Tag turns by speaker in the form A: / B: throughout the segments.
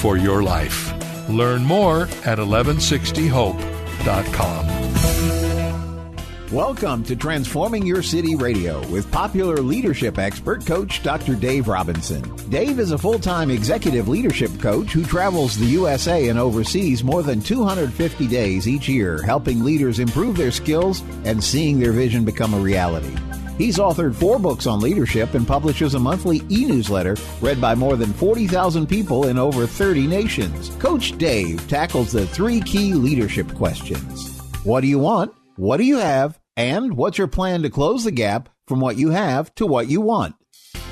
A: for your life. Learn more at 1160hope.com.
B: Welcome to Transforming Your City Radio with popular leadership expert coach Dr. Dave Robinson. Dave is a full-time executive leadership coach who travels the USA and oversees more than 250 days each year, helping leaders improve their skills and seeing their vision become a reality. He's authored 4 books on leadership and publishes a monthly e-newsletter read by more than 40,000 people in over 30 nations. Coach Dave tackles the 3 key leadership questions. What do you want? What do you have? And what's your plan to close the gap from what you have to what you want?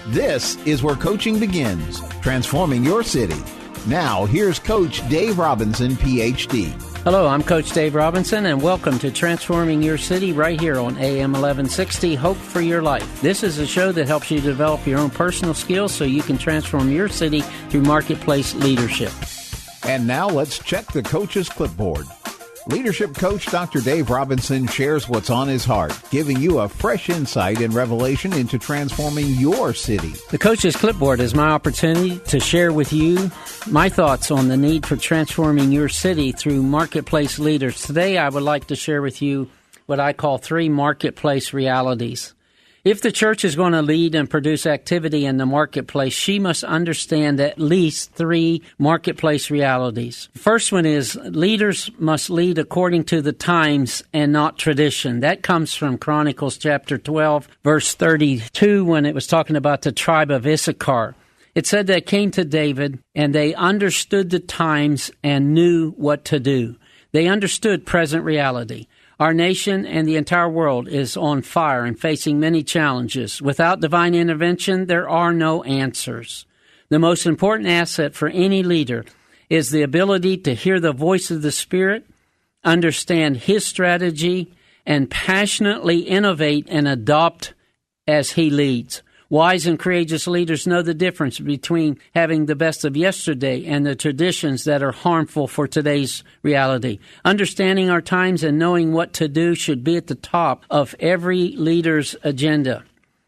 B: This is where coaching begins, transforming your city. Now, here's Coach Dave Robinson, Ph.D.
C: Hello, I'm Coach Dave Robinson, and welcome to Transforming Your City right here on AM 1160, Hope for Your Life. This is a show that helps you develop your own personal skills so you can transform your city through marketplace leadership.
B: And now let's check the coach's clipboard. Leadership coach Dr. Dave Robinson shares what's on his heart, giving you a fresh insight and revelation into transforming your city.
C: The coach's clipboard is my opportunity to share with you my thoughts on the need for transforming your city through marketplace leaders. Today, I would like to share with you what I call 3 marketplace realities. If the church is going to lead and produce activity in the marketplace, she must understand at least 3 marketplace realities. The first one is leaders must lead according to the times and not tradition. That comes from Chronicles chapter 12, verse 32, when it was talking about the tribe of Issachar. It said they came to David and they understood the times and knew what to do. They understood present reality. Our nation and the entire world is on fire and facing many challenges. Without divine intervention, there are no answers. The most important asset for any leader is the ability to hear the voice of the Spirit, understand His strategy, and passionately innovate and adopt as He leads. Wise and courageous leaders know the difference between having the best of yesterday and the traditions that are harmful for today's reality. Understanding our times and knowing what to do should be at the top of every leader's agenda.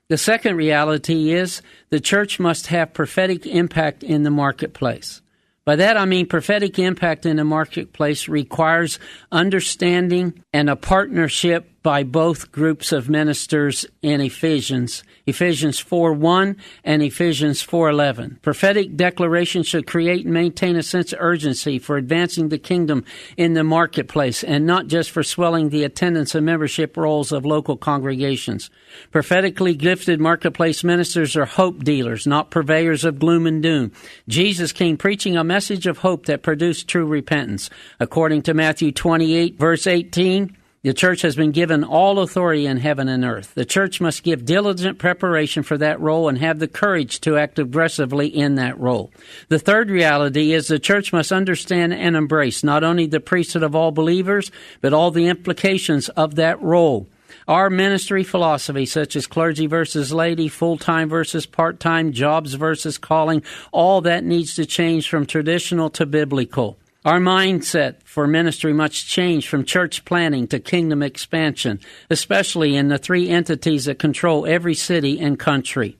C: The second reality is the church must have prophetic impact in the marketplace. By that I mean prophetic impact in the marketplace requires understanding and a partnership by both groups of ministers in Ephesians 4:1 and Ephesians 4:11. Prophetic declaration should create and maintain a sense of urgency for advancing the kingdom in the marketplace and not just for swelling the attendance and membership rolls of local congregations. Prophetically gifted marketplace ministers are hope dealers, not purveyors of gloom and doom. Jesus came preaching a message of hope that produced true repentance. According to Matthew 28, verse 18, the church has been given all authority in heaven and earth. The church must give diligent preparation for that role and have the courage to act aggressively in that role. The third reality is the church must understand and embrace not only the priesthood of all believers, but all the implications of that role. Our ministry philosophy, such as clergy versus laity, full-time versus part-time, jobs versus calling, all that needs to change from traditional to biblical. Our mindset for ministry must change from church planning to kingdom expansion, especially in the 3 entities that control every city and country.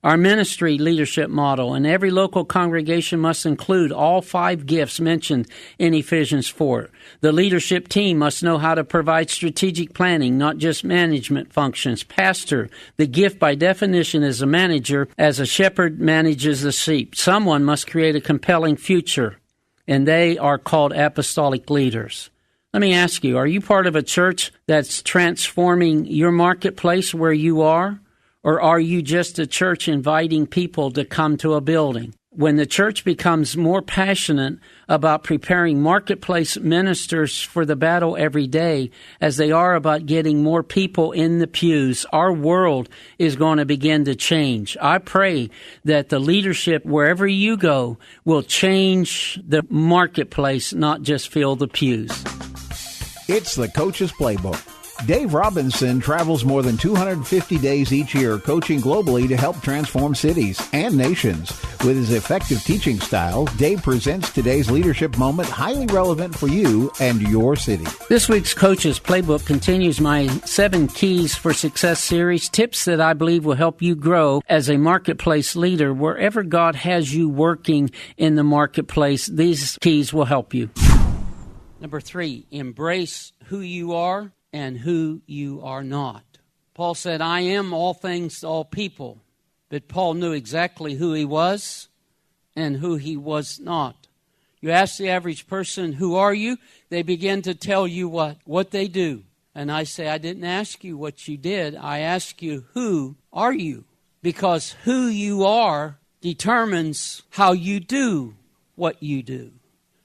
C: Our ministry leadership model in every local congregation must include all 5 gifts mentioned in Ephesians 4. The leadership team must know how to provide strategic planning, not just management functions. Pastor, the gift by definition is a manager, as a shepherd manages the sheep. Someone must create a compelling future, and they are called apostolic leaders. Let me ask you, are you part of a church that's transforming your marketplace where you are? Or are you just a church inviting people to come to a building? When the church becomes more passionate about preparing marketplace ministers for the battle every day as they are about getting more people in the pews, our world is going to begin to change. I pray that the leadership wherever you go will change the marketplace, not just fill the pews.
B: It's the Coach's Playbook. Dave Robinson travels more than 250 days each year coaching globally to help transform cities and nations. With his effective teaching style, Dave presents today's leadership moment highly relevant for you and your city.
C: This week's Coach's Playbook continues my 7 Keys for Success series, tips that I believe will help you grow as a marketplace leader. Wherever God has you working in the marketplace, these keys will help you. Number 3, embrace who you are and who you are not. Paul said, I am all things to all people. But Paul knew exactly who he was and who he was not. You ask the average person, who are you? They begin to tell you what they do. And I say, I didn't ask you what you did. I ask you, who are you? Because who you are determines how you do what you do.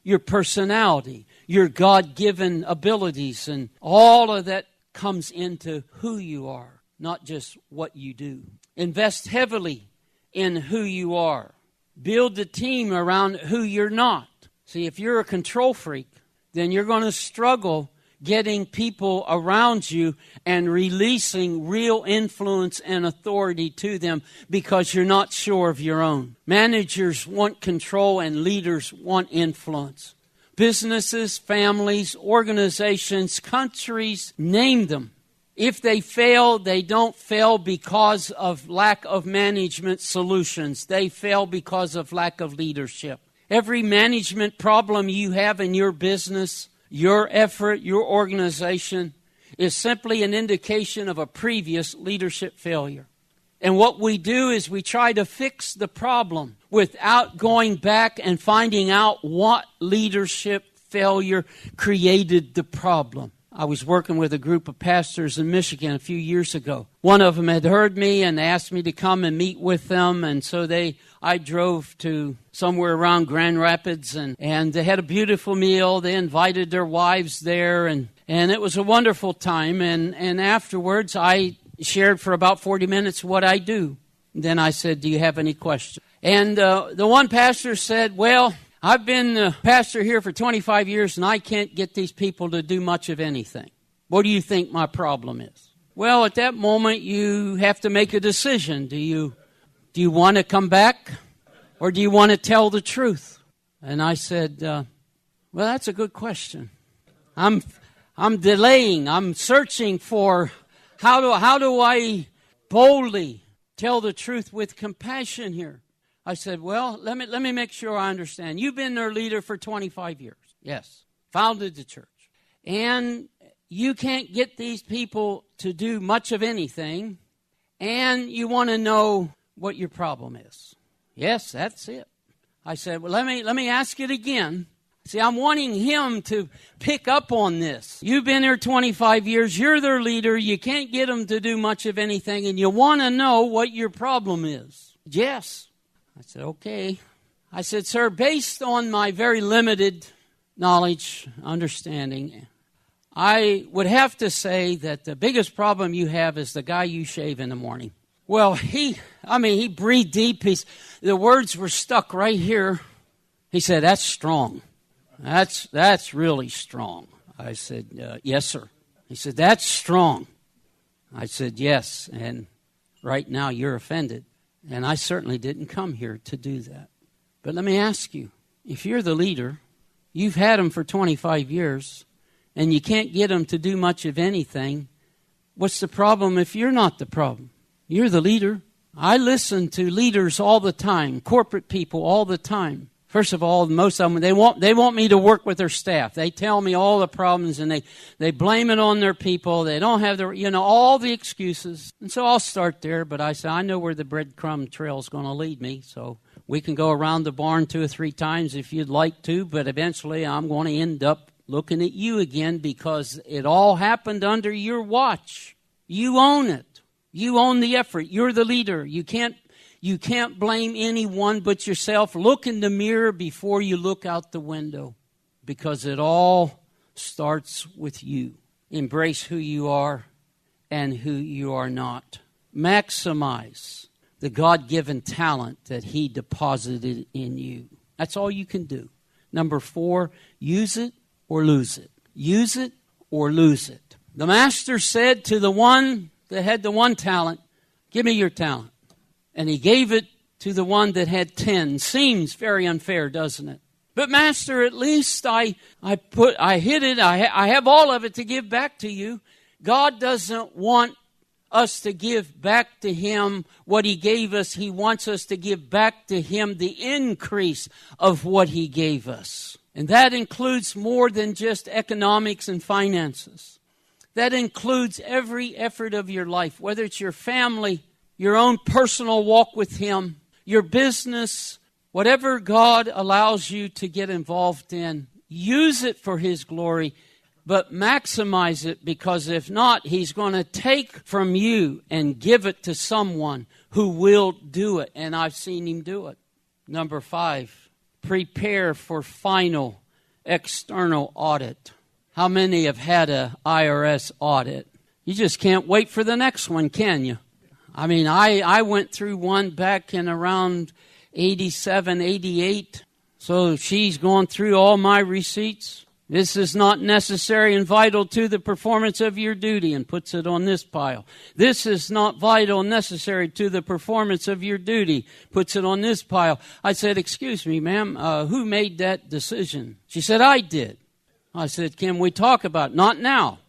C: Your personality, your God-given abilities, and all of that comes into who you are, not just what you do. Invest heavily in who you are. Build a team around who you're not. See, if you're a control freak, then you're going to struggle getting people around you and releasing real influence and authority to them because you're not sure of your own. Managers want control and leaders want influence. Businesses, families, organizations, countries, name them. If they fail, they don't fail because of lack of management solutions. They fail because of lack of leadership. Every management problem you have in your business, your effort, your organization, is simply an indication of a previous leadership failure. And what we do is we try to fix the problem without going back and finding out what leadership failure created the problem. I was working with a group of pastors in Michigan a few years ago. One of them had heard me and asked me to come and meet with them, and so I drove to somewhere around Grand Rapids, and they had a beautiful meal. They invited their wives there, and it was a wonderful time. And afterwards, I shared for about 40 minutes what I do. Then I said, do you have any questions? And the one pastor said, well, I've been a pastor here for 25 years, and I can't get these people to do much of anything. What do you think my problem is? Well, at that moment, you have to make a decision. Do you want to come back, or do you want to tell the truth? And I said, well, that's a good question. I'm delaying. I'm searching for how do I boldly tell the truth with compassion here? I said, well, let me make sure I understand. You've been their leader for 25 years. Yes. Founded the church. And you can't get these people to do much of anything, and you want to know what your problem is. Yes, that's it. I said, well, let me ask it again. See, I'm wanting him to pick up on this. You've been there 25 years. You're their leader. You can't get them to do much of anything, and you want to know what your problem is. Yes. I said, okay. I said, sir, based on my very limited knowledge, understanding, I would have to say that the biggest problem you have is the guy you shave in the morning. Well, he breathed deep. The words were stuck right here. He said, that's strong. That's really strong. I said, yes, sir. He said, that's strong. I said, yes, and right now you're offended. And I certainly didn't come here to do that. But let me ask you, if you're the leader, you've had them for 25 years, and you can't get them to do much of anything, what's the problem if you're not the problem? You're the leader. I listen to leaders all the time, corporate people all the time. First of all, most of them, they want me to work with their staff. They tell me all the problems, and they blame it on their people. They don't have all the excuses. And so I'll start there, but I say, I know where the breadcrumb trail is going to lead me, so we can go around the barn 2 or 3 times if you'd like to, but eventually I'm going to end up looking at you again because it all happened under your watch. You own it. You own the effort. You're the leader. You can't blame anyone but yourself. Look in the mirror before you look out the window, because it all starts with you. Embrace who you are and who you are not. Maximize the God-given talent that He deposited in you. That's all you can do. Number 4, use it or lose it. Use it or lose it. The master said to the one that had the 1 talent, give me your talent. And he gave it to the one that had 10. Seems very unfair, doesn't it? But master, at least I hid it. I have all of it to give back to you. God doesn't want us to give back to him what he gave us. He wants us to give back to him the increase of what he gave us. And that includes more than just economics and finances. That includes every effort of your life, whether it's your family, your own personal walk with him, your business, whatever God allows you to get involved in. Use it for his glory, but maximize it, because if not, he's going to take from you and give it to someone who will do it. And I've seen him do it. Number 5, prepare for final external audit. How many have had an IRS audit? You just can't wait for the next one, can you? I mean, I went through one back in around 87, 88. So she's gone through all my receipts. This is not necessary and vital to the performance of your duty, and puts it on this pile. This is not vital and necessary to the performance of your duty, puts it on this pile. I said, excuse me, ma'am, who made that decision? She said, I did. I said, can we talk about it? Not now.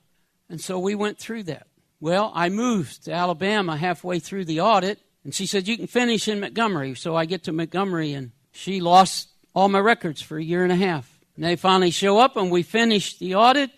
C: And so we went through that. Well, I moved to Alabama halfway through the audit, and she said, you can finish in Montgomery. So I get to Montgomery, and she lost all my records for a year and a half. And they finally show up, and we finished the audit,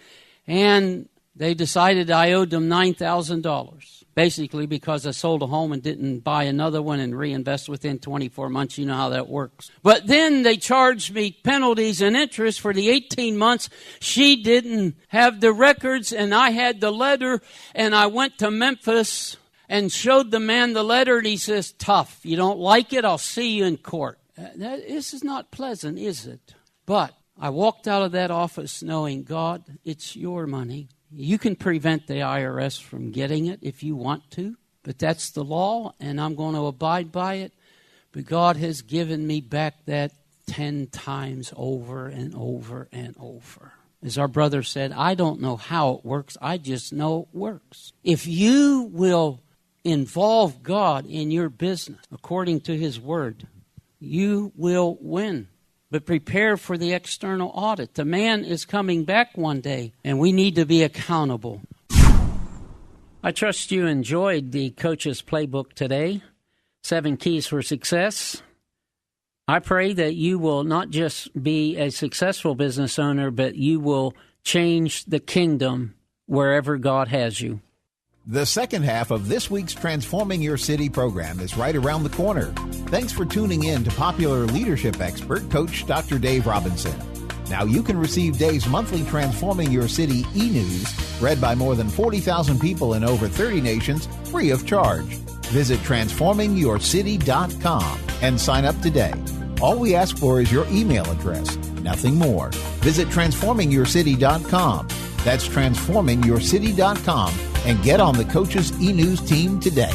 C: and they decided I owed them $9,000, basically because I sold a home and didn't buy another one and reinvest within 24 months. You know how that works. But then they charged me penalties and interest for the 18 months. She didn't have the records, and I had the letter, and I went to Memphis and showed the man the letter, and he says, tough. You don't like it? I'll see you in court. This is not pleasant, is it? But I walked out of that office knowing, God, it's your money. You can prevent the IRS from getting it if you want to, but that's the law, and I'm going to abide by it. But God has given me back that 10 times over and over and over. As our brother said, I don't know how it works. I just know it works. If you will involve God in your business according to his word, you will win. But prepare for the external audit. The man is coming back one day, and we need to be accountable. I trust you enjoyed the Coach's Playbook today, 7 Keys for Success. I pray that you will not just be a successful business owner, but you will change the kingdom wherever God has you.
B: The second half of this week's Transforming Your City program is right around the corner. Thanks for tuning in to popular leadership expert, Coach Dr. Dave Robinson. Now you can receive Dave's monthly Transforming Your City e-news, read by more than 40,000 people in over 30 nations, free of charge. Visit transformingyourcity.com and sign up today. All we ask for is your email address, nothing more. Visit transformingyourcity.com. That's transformingyourcity.com, and get on the Coach's e-news team today.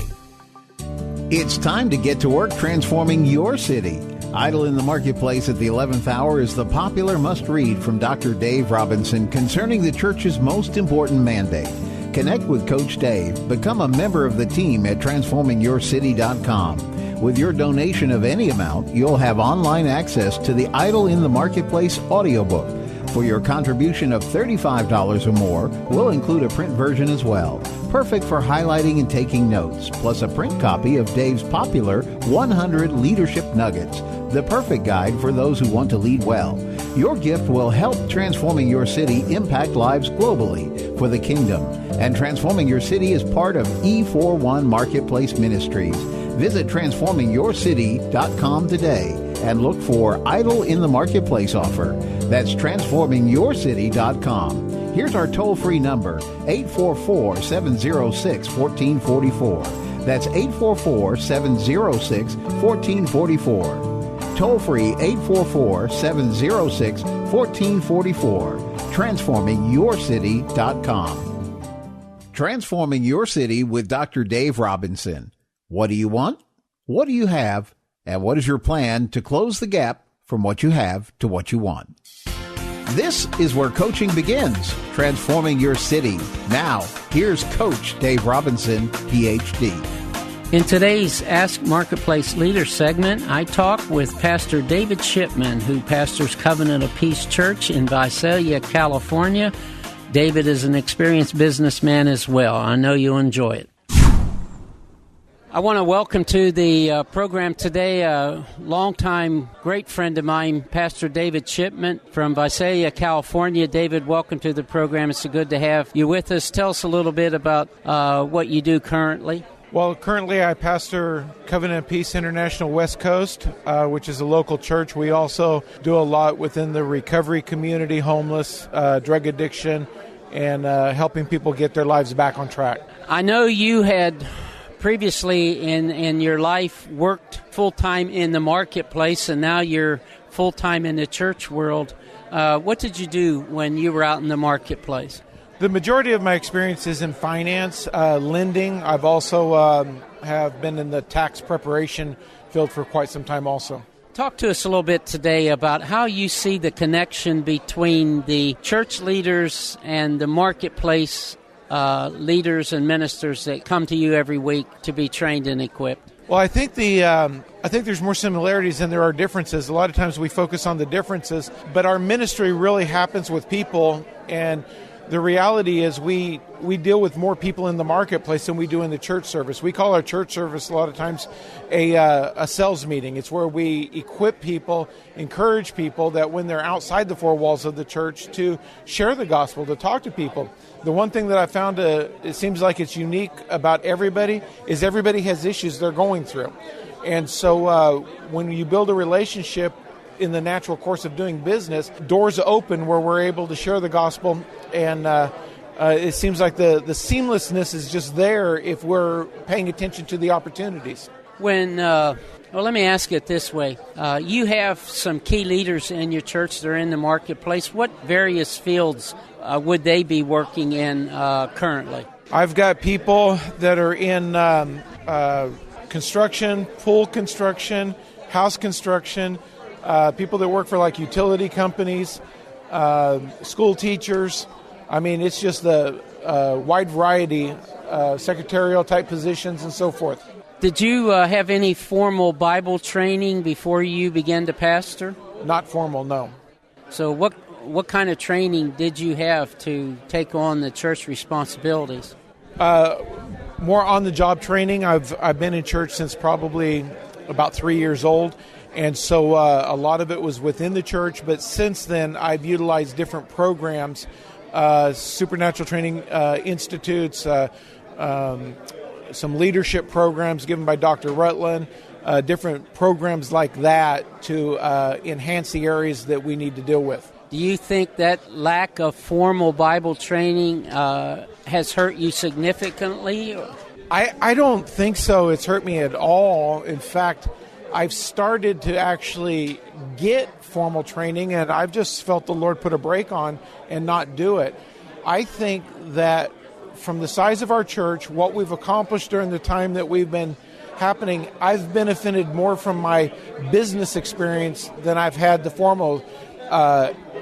B: It's time to get to work transforming your city. Idle in the Marketplace at the 11th hour is the popular must-read from Dr. Dave Robinson concerning the church's most important mandate. Connect with Coach Dave. Become a member of the team at transformingyourcity.com. With your donation of any amount, you'll have online access to the Idle in the Marketplace audiobook. For your contribution of $35 or more, we'll include a print version as well. Perfect for highlighting and taking notes, plus a print copy of Dave's popular 100 Leadership Nuggets, the perfect guide for those who want to lead well. Your gift will help Transforming Your City impact lives globally for the kingdom. And Transforming Your City is part of E41 Marketplace Ministries. Visit transformingyourcity.com today and look for Idle in the Marketplace offer. That's transformingyourcity.com. Here's our toll-free number, 844-706-1444. That's 844-706-1444. Toll-free 844-706-1444. Transformingyourcity.com. Transforming Your City with Dr. Dave Robinson. What do you want? What do you have? And what is your plan to close the gap from what you have to what you want? This is where coaching begins, transforming your city. Now, here's Coach Dave Robinson, PhD.
C: In today's Ask Marketplace Leader segment, I talk with Pastor David Shipman, who pastors Covenant of Peace Church in Visalia, California. David is an experienced businessman as well. I know you'll enjoy it. I want to welcome to the program today a longtime great friend of mine, Pastor David Shipman from Visalia, California. David, welcome to the program. It's good to have you with us. Tell us a little bit about what you do currently.
D: Well, currently I pastor Covenant of Peace International West Coast, which is a local church. We also do a lot within the recovery community, homeless, drug addiction, and helping people get their lives back on track.
C: I know you had previously in your life worked full-time in the marketplace, and now you're full-time in the church world. What did you do when you were out in the marketplace?
D: The majority of my experience is in finance, lending. I've also have been in the tax preparation field for quite some time also.
C: Talk to us a little bit today about how you see the connection between the church leaders and the marketplace leaders and ministers that come to you every week to be trained and equipped.
D: Well, I think there's more similarities than there are differences. A lot of times we focus on the differences, but our ministry really happens with people, and the reality is we deal with more people in the marketplace than we do in the church service. We call our church service a lot of times a sales meeting. It's where we equip people, encourage people that when they're outside the four walls of the church to share the gospel, to talk to people. The one thing that I found it seems like it's unique about everybody is everybody has issues they're going through. And so when you build a relationship in the natural course of doing business, doors open where we're able to share the gospel, and it seems like the seamlessness is just there if we're paying attention to the opportunities.
C: Well, let me ask it this way. You have some key leaders in your church that are in the marketplace. What various fields would they be working in currently?
D: I've got people that are in construction, pool construction, house construction, people that work for like utility companies, school teachers. I mean, it's just the wide variety, secretarial type positions and so forth.
C: Did you have any formal Bible training before you began to pastor?
D: Not formal, no.
C: So what kind of training did you have to take on the church responsibilities?
D: More on-the-job training. I've been in church since probably about 3 years old. And so a lot of it was within the church, but since then I've utilized different programs, supernatural training institutes, some leadership programs given by Dr. Rutland, different programs like that to enhance the areas that we need to deal with.
C: Do you think that lack of formal Bible training has hurt you significantly?
D: I don't think so. It's hurt me at all. In fact, I've started to actually get formal training, and I've just felt the Lord put a brake on and not do it. I think that from the size of our church, what we've accomplished during the time that we've been happening, I've benefited more from my business experience than I've had the formal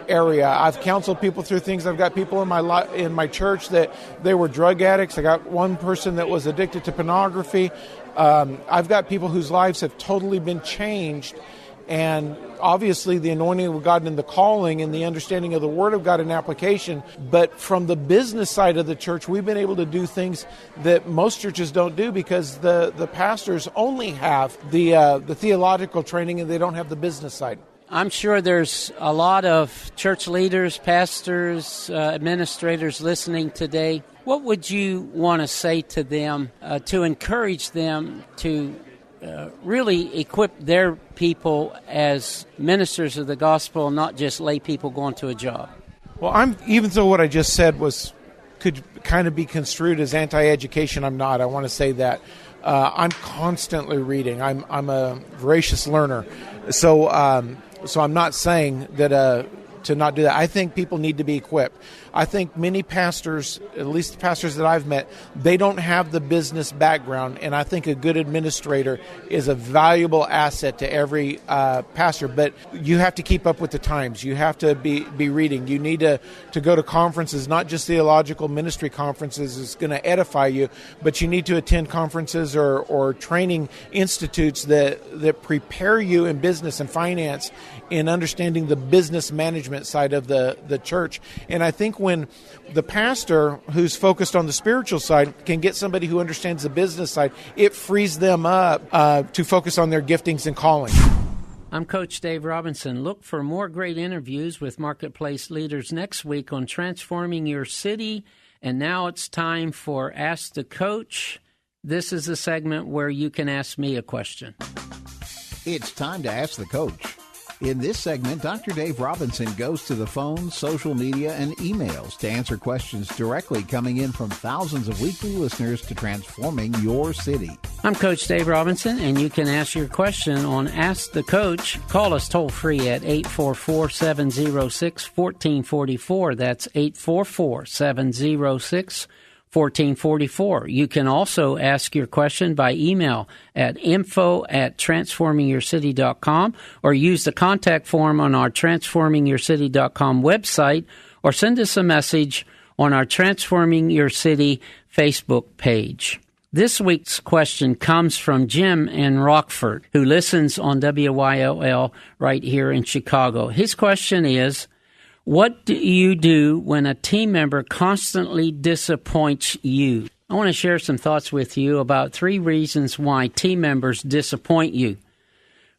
D: area. I've counseled people through things. I've got people in my church that they were drug addicts. I got one person that was addicted to pornography. I've got people whose lives have totally been changed, and obviously the anointing of God and the calling and the understanding of the Word of God in application. But from the business side of the church, we've been able to do things that most churches don't do because the pastors only have the theological training and they don't have the business side.
C: I'm sure there's a lot of church leaders, pastors, administrators listening today. What would you want to say to them to encourage them to really equip their people as ministers of the gospel, not just lay people going to a job?
D: Well, even though what I just said could kind of be construed as anti-education, I'm not. I want to say that I'm constantly reading. I'm a voracious learner, so I'm not saying that to not do that. I think people need to be equipped. I think many pastors, at least the pastors that I've met, they don't have the business background, and I think a good administrator is a valuable asset to every pastor. But you have to keep up with the times. You have to be reading. You need to go to conferences, not just theological ministry conferences is going to edify you, but you need to attend conferences or training institutes that prepare you in business and finance in understanding the business management side of the church. And I think when the pastor who's focused on the spiritual side can get somebody who understands the business side, it frees them up to focus on their giftings and calling.
C: I'm Coach Dave Robinson. Look for more great interviews with marketplace leaders next week on transforming your city. And now it's time for Ask the Coach. This is a segment where you can ask me a question.
B: It's time to Ask the Coach. In this segment, Dr. Dave Robinson goes to the phones, social media, and emails to answer questions directly coming in from thousands of weekly listeners to transforming your city.
C: I'm Coach Dave Robinson, and you can ask your question on Ask the Coach. Call us toll-free at 844-706-1444. That's 844-706-1444. You can also ask your question by email at info@transformingyourcity.com or use the contact form on our transformingyourcity.com website or send us a message on our Transforming Your City Facebook page. This week's question comes from Jim in Rockford, who listens on WYLL right here in Chicago. His question is, what do you do when a team member constantly disappoints you? I want to share some thoughts with you about 3 reasons why team members disappoint you.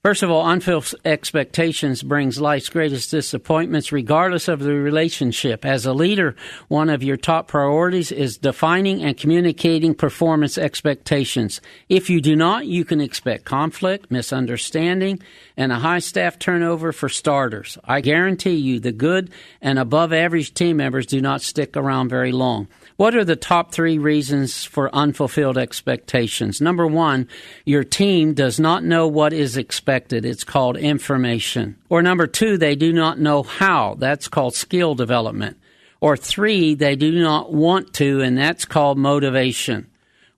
C: First of all, unfulfilled expectations brings life's greatest disappointments regardless of the relationship. As a leader, one of your top priorities is defining and communicating performance expectations. If you do not, you can expect conflict, misunderstanding, and a high staff turnover for starters. I guarantee you the good and above average team members do not stick around very long. What are the top 3 reasons for unfulfilled expectations? Number 1, your team does not know what is expected. It's called information. Or number 2, they do not know how. That's called skill development. Or 3, they do not want to, and that's called motivation.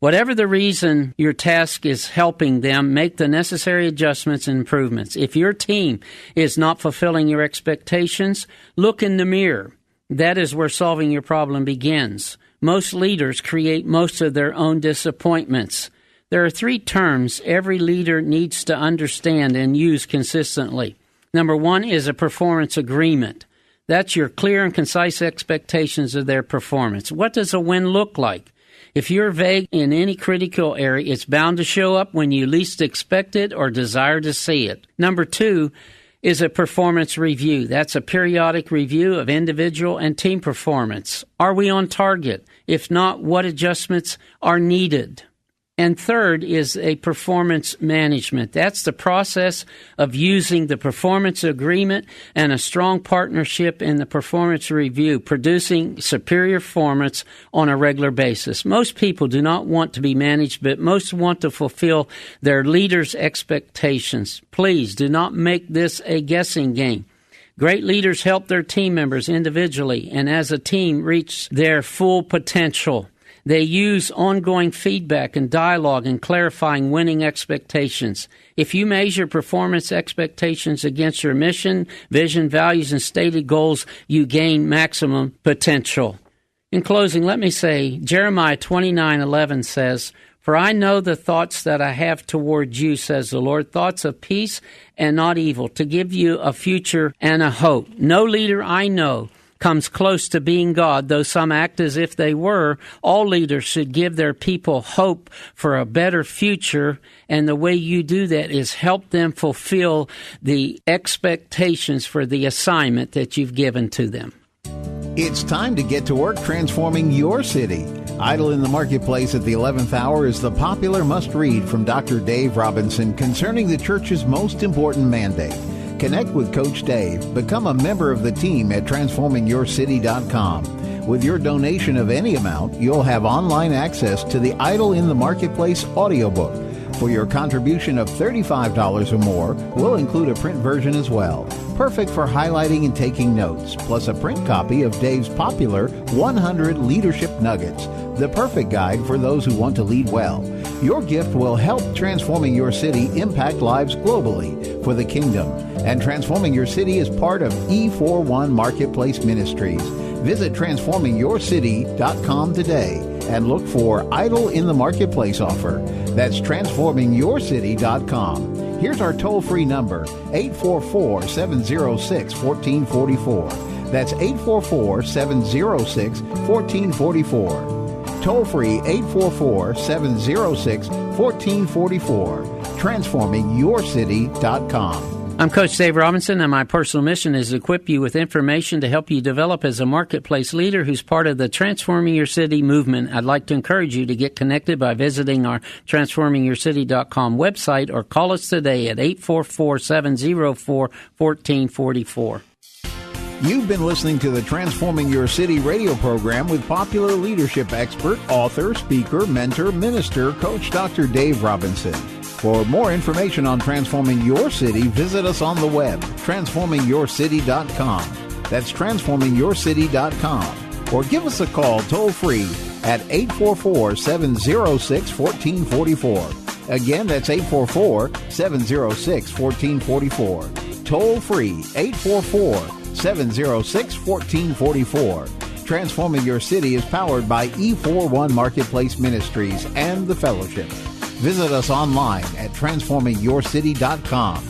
C: Whatever the reason, your task is helping them make the necessary adjustments and improvements. If your team is not fulfilling your expectations, look in the mirror. That is where solving your problem begins. Most leaders create most of their own disappointments. There are 3 terms every leader needs to understand and use consistently. Number 1 is a performance agreement. That's your clear and concise expectations of their performance. What does a win look like? If you're vague in any critical area, it's bound to show up when you least expect it or desire to see it. Number 2 is a performance review. That's a periodic review of individual and team performance. Are we on target? If not, what adjustments are needed? And third is a performance management. That's the process of using the performance agreement and a strong partnership in the performance review, producing superior performance on a regular basis. Most people do not want to be managed, but most want to fulfill their leaders' expectations. Please do not make this a guessing game. Great leaders help their team members individually and as a team reach their full potential. They use ongoing feedback and dialogue in clarifying winning expectations. If you measure performance expectations against your mission, vision, values, and stated goals, you gain maximum potential. In closing, let me say, Jeremiah 29:11 says, "For I know the thoughts that I have toward you, says the Lord, thoughts of peace and not evil, to give you a future and a hope." No leader I know comes close to being God, though some act as if they were. All leaders should give their people hope for a better future, and the way you do that is help them fulfill the expectations for the assignment that you've given to them.
B: It's time to get to work transforming your city. Idle in the Marketplace at the 11th hour is the popular must-read from Dr. Dave Robinson concerning the church's most important mandate. Connect with Coach Dave. Become a member of the team at transformingyourcity.com. With your donation of any amount, you'll have online access to the Idle in the Marketplace audiobook. For your contribution of $35 or more, we'll include a print version as well. Perfect for highlighting and taking notes, plus a print copy of Dave's popular 100 Leadership Nuggets, the perfect guide for those who want to lead well. Your gift will help Transforming Your City impact lives globally for the kingdom. And Transforming Your City is part of E41 Marketplace Ministries. Visit transformingyourcity.com today and look for Idol in the Marketplace offer. That's transformingyourcity.com. Here's our toll-free number, 844-706-1444. That's 844-706-1444. Toll-free 844-706-1444. Transformingyourcity.com.
C: I'm Coach Dave Robinson, and my personal mission is to equip you with information to help you develop as a marketplace leader who's part of the Transforming Your City movement. I'd like to encourage you to get connected by visiting our transformingyourcity.com website or call us today at 844-704-1444.
B: You've been listening to the Transforming Your City radio program with popular leadership expert, author, speaker, mentor, minister, Coach Dr. Dave Robinson. For more information on Transforming Your City, visit us on the web, transformingyourcity.com. That's transformingyourcity.com. Or give us a call toll-free at 844-706-1444. Again, that's 844-706-1444. Toll-free, 844-706-1444. Transforming Your City is powered by E41 Marketplace Ministries and the Fellowship. Visit us online at transformingyourcity.com.